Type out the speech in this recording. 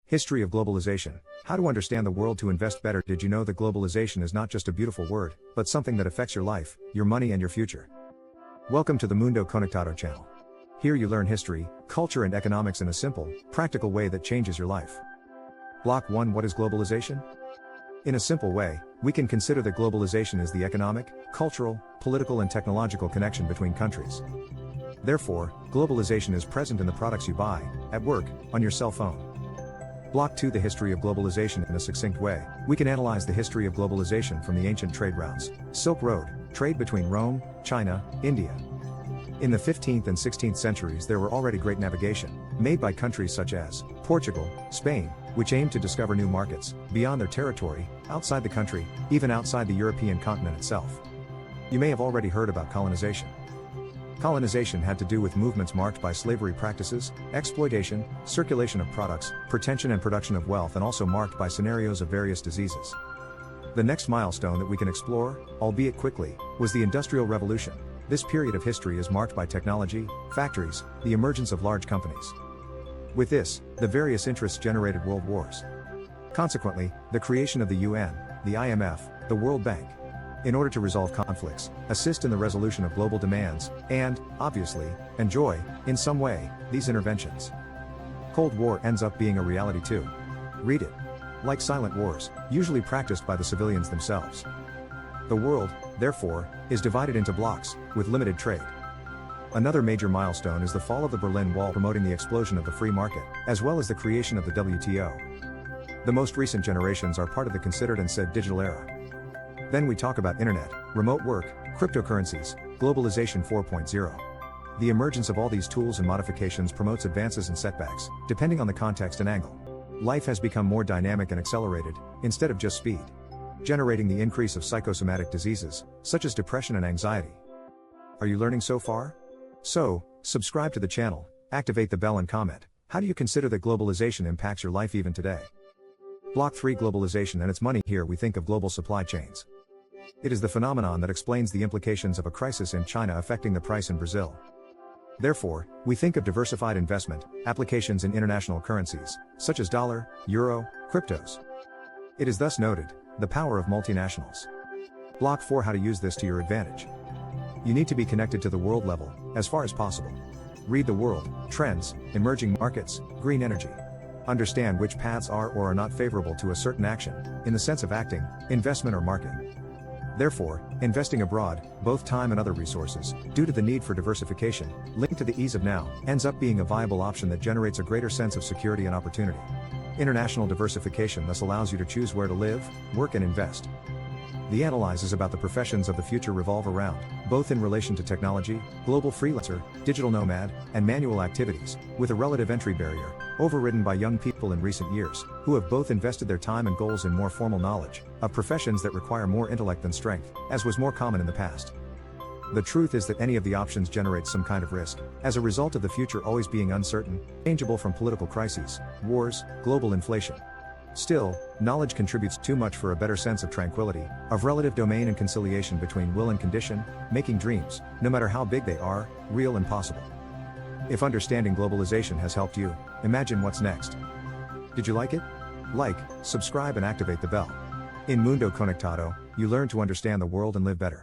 History of globalization. How to understand the world to invest better. Did you know that globalization is not just a beautiful word, but something that affects your life, your money and your future? Welcome to the Mundo Conectado channel. Here you learn history, culture and economics in a simple, practical way that changes your life. Block 1. What is globalization? In a simple way, we can consider that globalization is the economic, cultural, political and technological connection between countries. Therefore, globalization is present in the products you buy, at work, on your cell phone. Block 2. The history of globalization. In a succinct way, we can analyze the history of globalization from the ancient trade routes, Silk Road, trade between Rome, China, India. In the 15th and 16th centuries there were already great navigation, made by countries such as Portugal, Spain, which aimed to discover new markets, beyond their territory, outside the country, even outside the European continent itself. You may have already heard about colonization. Colonization had to do with movements marked by slavery practices, exploitation, circulation of products, pretension and production of wealth, and also marked by scenarios of various diseases. The next milestone that we can explore, albeit quickly, was the Industrial Revolution. This period of history is marked by technology, factories, the emergence of large companies. With this, the various interests generated world wars. Consequently, the creation of the UN, the IMF, the World Bank, in order to resolve conflicts, assist in the resolution of global demands, and, obviously, enjoy, in some way, these interventions. Cold War ends up being a reality too. Read it. Like silent wars, usually practiced by the civilians themselves. The world, therefore, is divided into blocks, with limited trade. Another major milestone is the fall of the Berlin Wall, promoting the explosion of the free market, as well as the creation of the WTO. The most recent generations are part of the considered and said digital era. Then we talk about internet, remote work, cryptocurrencies, globalization 4.0. The emergence of all these tools and modifications promotes advances and setbacks, depending on the context and angle. Life has become more dynamic and accelerated, instead of just speed, generating the increase of psychosomatic diseases, such as depression and anxiety. Are you learning so far? So, subscribe to the channel, activate the bell and comment. How do you consider that globalization impacts your life even today? Block 3. Globalization and its money. Here we think of global supply chains. It is the phenomenon that explains the implications of a crisis in China affecting the price in Brazil. Therefore, we think of diversified investment, applications in international currencies, such as dollar, euro, cryptos. It is thus noted, the power of multinationals. Block 4. How to use this to your advantage. You need to be connected to the world level, as far as possible. Read the world, trends, emerging markets, green energy. Understand which paths are or are not favorable to a certain action, in the sense of acting, investment or market. Therefore, investing abroad, both time and other resources, due to the need for diversification, linked to the ease of now, ends up being a viable option that generates a greater sense of security and opportunity. International diversification thus allows you to choose where to live, work and invest. The analyses about the professions of the future revolve around, both in relation to technology, global freelancer, digital nomad, and manual activities, with a relative entry barrier, overridden by young people in recent years, who have both invested their time and goals in more formal knowledge, of professions that require more intellect than strength, as was more common in the past. The truth is that any of the options generates some kind of risk, as a result of the future always being uncertain, changeable from political crises, wars, global inflation. Still, knowledge contributes too much for a better sense of tranquility, of relative domain and conciliation between will and condition, making dreams, no matter how big they are, real and possible. If understanding globalization has helped you, imagine what's next. Did you like it? Like, subscribe and activate the bell. In Mundo Conectado, you learn to understand the world and live better.